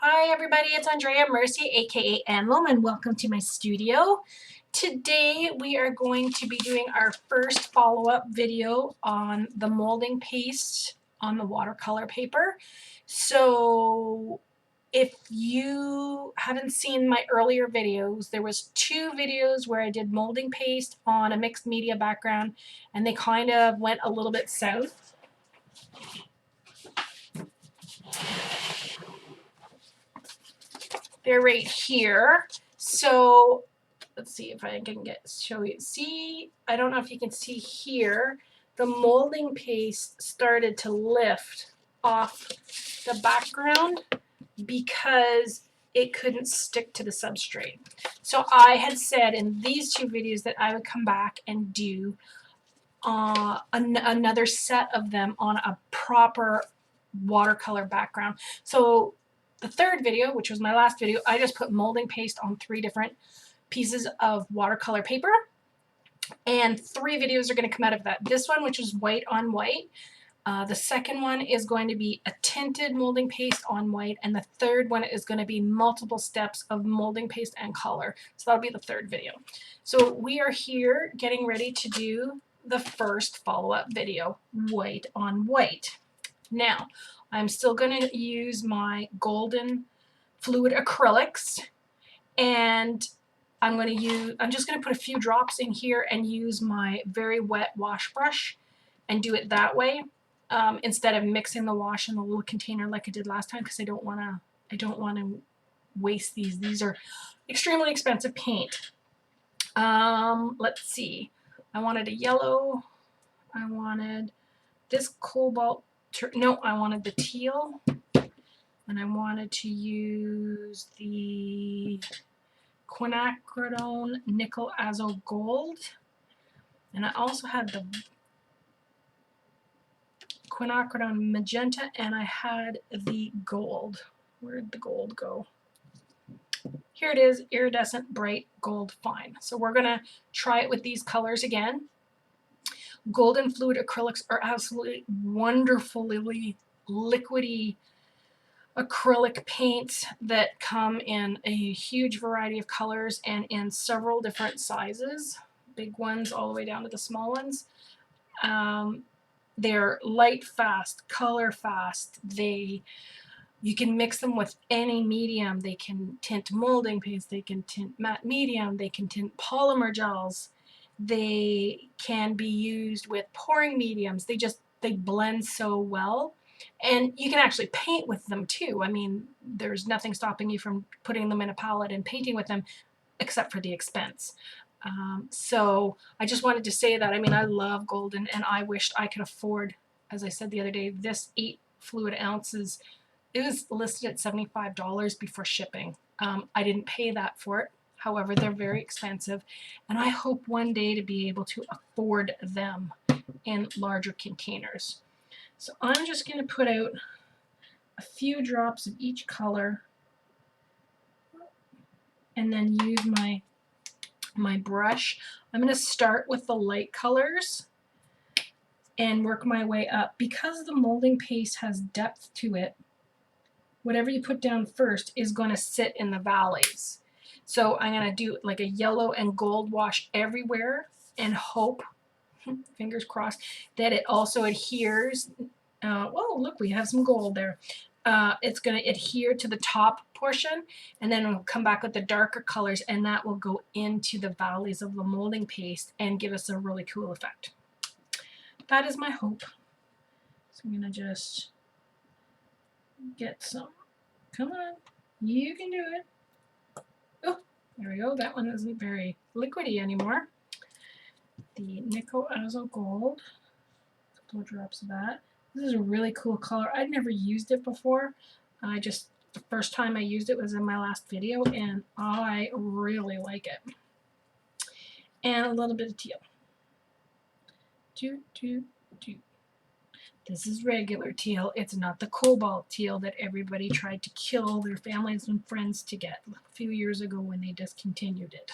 Hi everybody, it's Andrea Mercy, aka Anlum, and welcome to my studio. Today we are going to be doing our first follow-up video on the molding paste on the watercolor paper. So if you haven't seen my earlier videos, there was 2 videos where I did molding paste on a mixed media background, and they kind of went a little bit south. They're right here. So let's see if I can show you. See, I don't know if you can see here, the molding paste started to lift off the background because it couldn't stick to the substrate. So I had said in these 2 videos that I would come back and do another set of them on a proper watercolor background. So the 3rd video, which was my last video, I just put molding paste on 3 different pieces of watercolor paper, and 3 videos are going to come out of that. This one, which is white on white. The second one is going to be a tinted molding paste on white, and the 3rd one is going to be multiple steps of molding paste and color. So that'll be the 3rd video. So we are here getting ready to do the first follow-up video, white on white. Now, I'm still going to use my golden fluid acrylics, and I'm just going to put a few drops in here and use my very wet wash brush and do it that way, instead of mixing the wash in the little container like I did last time, because I don't want to waste these. These are extremely expensive paint. Let's see. I wanted a yellow. I wanted this cobalt. No, I wanted the teal, and I wanted to use the quinacridone nickel azo gold, and I also had the quinacridone magenta, and I had the gold. Where did the gold go? Here it is, iridescent bright gold fine. So we're gonna try it with these colors again. Golden fluid acrylics are absolutely wonderfully liquidy acrylic paints that come in a huge variety of colors and in several different sizes, big ones all the way down to the small ones. They're light fast, color fast. You can mix them with any medium. They can tint molding paste, they can tint matte medium, they can tint polymer gels, they can be used with pouring mediums. They blend so well. And you can actually paint with them too. I mean, there's nothing stopping you from putting them in a palette and painting with them, except for the expense. So I just wanted to say that. I mean, I love golden, and I wished I could afford, as I said the other day, this 8 fluid ounces. It was listed at $75 before shipping. I didn't pay that for it. However, they're very expensive, and I hope one day to be able to afford them in larger containers. So I'm just going to put out a few drops of each color and then use my brush. I'm going to start with the light colors and work my way up. Because the molding paste has depth to it, whatever you put down first is going to sit in the valleys. So I'm going to do like a yellow and gold wash everywhere and hope, fingers crossed, that it also adheres. Oh, look, we have some gold there. It's going to adhere to the top portion, and then we'll come back with the darker colors, and that will go into the valleys of the molding paste and give us a really cool effect. That is my hope. So I'm going to just get some. Come on, you can do it. Oh, there we go. That one isn't very liquidy anymore. The nickel azo gold. A couple of drops of that. This is a really cool color. I'd never used it before. The first time I used it was in my last video, and I really like it. And a little bit of teal. This is regular teal. It's not the cobalt teal that everybody tried to kill their families and friends to get a few years ago when they discontinued it.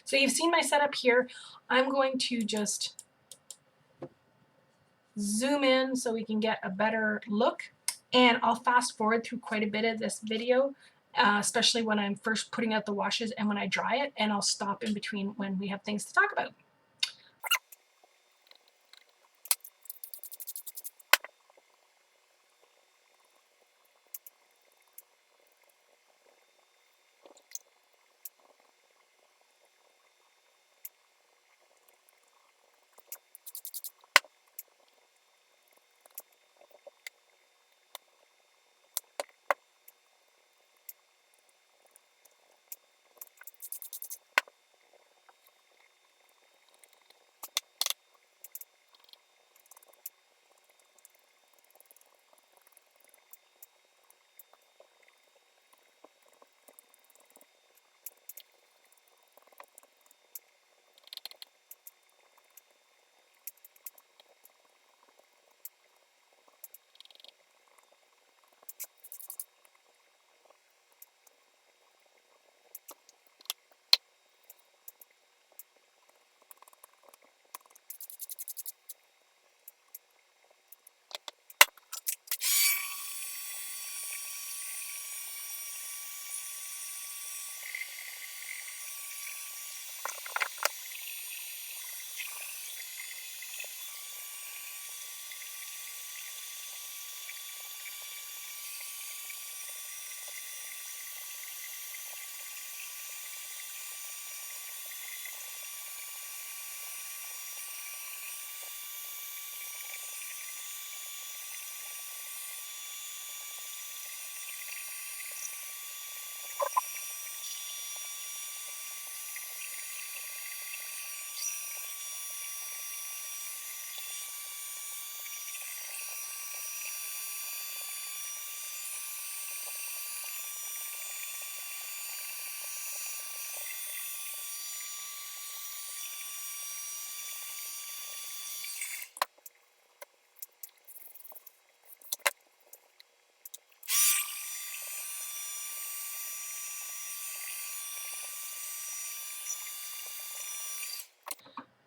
So you've seen my setup here. I'm going to just zoom in so we can get a better look. And I'll fast forward through quite a bit of this video, especially when I'm first putting out the washes and when I dry it, and I'll stop in between when we have things to talk about.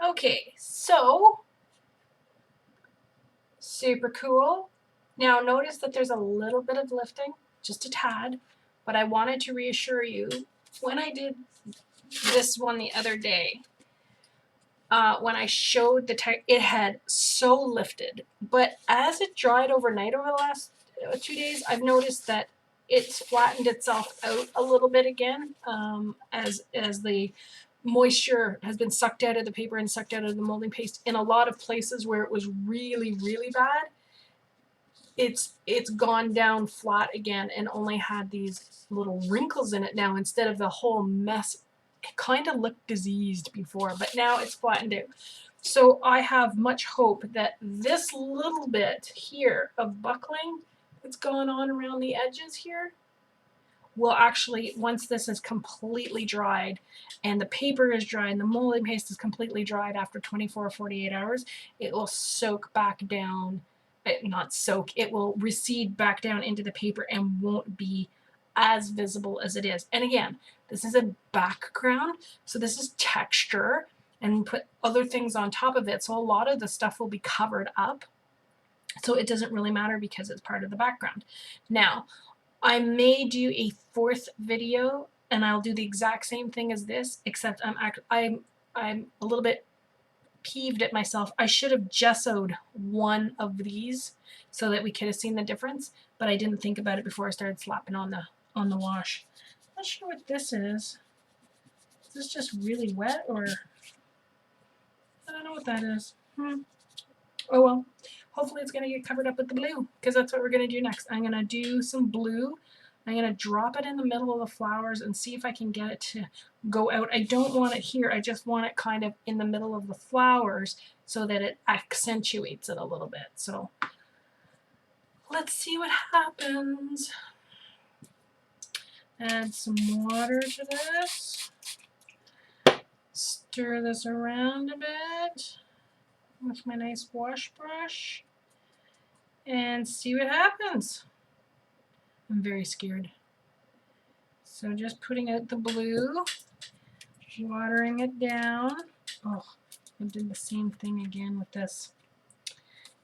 Okay, so super cool. Now notice that there's a little bit of lifting, just a tad, but I wanted to reassure you, when I did this one the other day, when I showed the it had so lifted, but as it dried overnight over the last 2 days, I've noticed that it's flattened itself out a little bit again, as the moisture has been sucked out of the paper and sucked out of the molding paste. In a lot of places where it was really, really bad, it's gone down flat again and only had these little wrinkles in it now instead of the whole mess. It kind of looked diseased before, but now it's flattened out. So I have much hope that this little bit here of buckling that's going on around the edges here will actually, once this is completely dried and the paper is dry and the molding paste is completely dried after 24 or 48 hours, it will soak back down. Not soak, it will recede back down into the paper and won't be as visible as it is. And again, this is a background, so this is texture, and put other things on top of it, so a lot of the stuff will be covered up, so it doesn't really matter because it's part of the background. Now, I may do a fourth video and I'll do the exact same thing as this, except I'm a little bit peeved at myself. I should have gessoed one of these so that we could have seen the difference, but I didn't think about it before I started slapping on the wash. I'm not sure what this is. Is this just really wet, or I don't know what that is. Oh well. Hopefully it's going to get covered up with the blue, because that's what we're going to do next. I'm going to do some blue. I'm going to drop it in the middle of the flowers and see if I can get it to go out. I don't want it here. I just want it kind of in the middle of the flowers so that it accentuates it a little bit. So let's see what happens. Add some water to this. Stir this around a bit with my nice wash brush and see what happens. I'm very scared. So just putting out the blue, watering it down. Oh, I did the same thing again with this.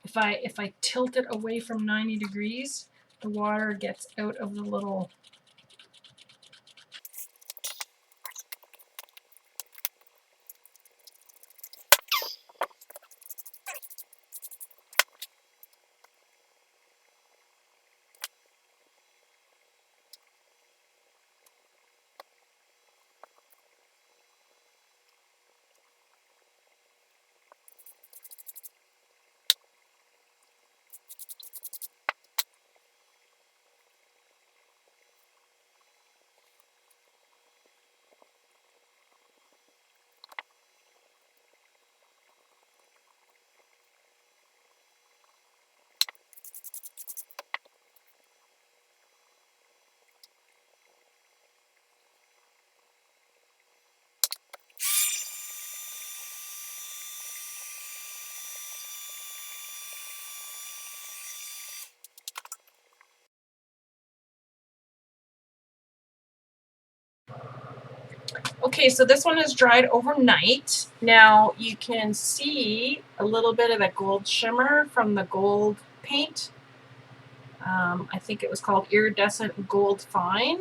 If I tilt it away from 90 degrees, the water gets out of the little Okay, so this one is dried overnight. Now you can see a little bit of the gold shimmer from the gold paint. I think it was called Iridescent Gold Fine.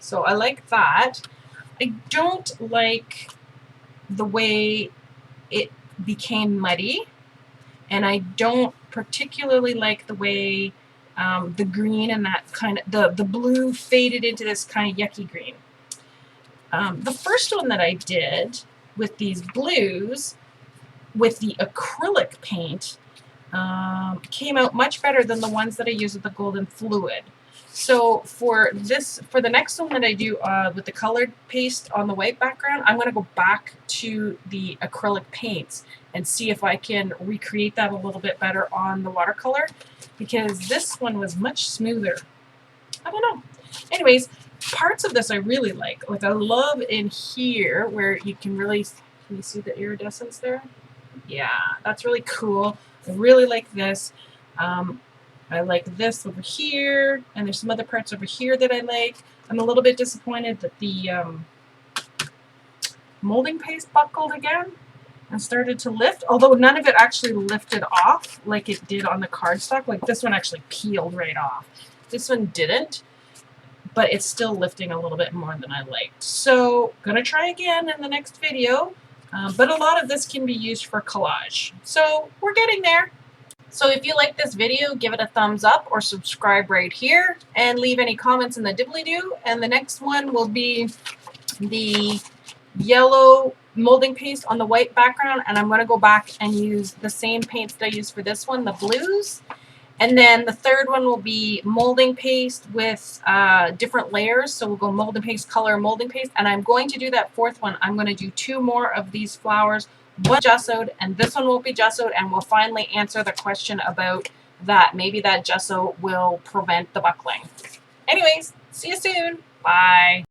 So I like that. I don't like the way it became muddy, and I don't particularly like the way the green and that kind of, the blue faded into this kind of yucky green. The first one that I did with these blues, with the acrylic paint, came out much better than the ones that I use with the golden fluid. So for the next one that I do with the colored paste on the white background, I'm going to go back to the acrylic paints and see if I can recreate that a little bit better on the watercolor, because this one was much smoother. I don't know. Anyways, parts of this I really like. Like I love in here where you can really, can you see the iridescence there? Yeah, that's really cool. I really like this. I like this over here, and there's some other parts over here that I like. I'm a little bit disappointed that the molding paste buckled again and started to lift, although none of it actually lifted off like it did on the cardstock. Like this one actually peeled right off. This one didn't, but it's still lifting a little bit more than I liked. So gonna try again in the next video, but a lot of this can be used for collage. So we're getting there. So if you like this video, give it a thumbs up or subscribe right here and leave any comments in the dibbly-doo. And the next one will be the yellow molding paste on the white background, and I'm going to go back and use the same paints that I used for this one, the blues. And then the third one will be molding paste with different layers. So we'll go molding paste, color, molding paste. And I'm going to do that fourth one. I'm going to do 2 more of these flowers, one gessoed, and this one won't be gessoed. And we'll finally answer the question about that. Maybe that gesso will prevent the buckling. Anyways, see you soon. Bye.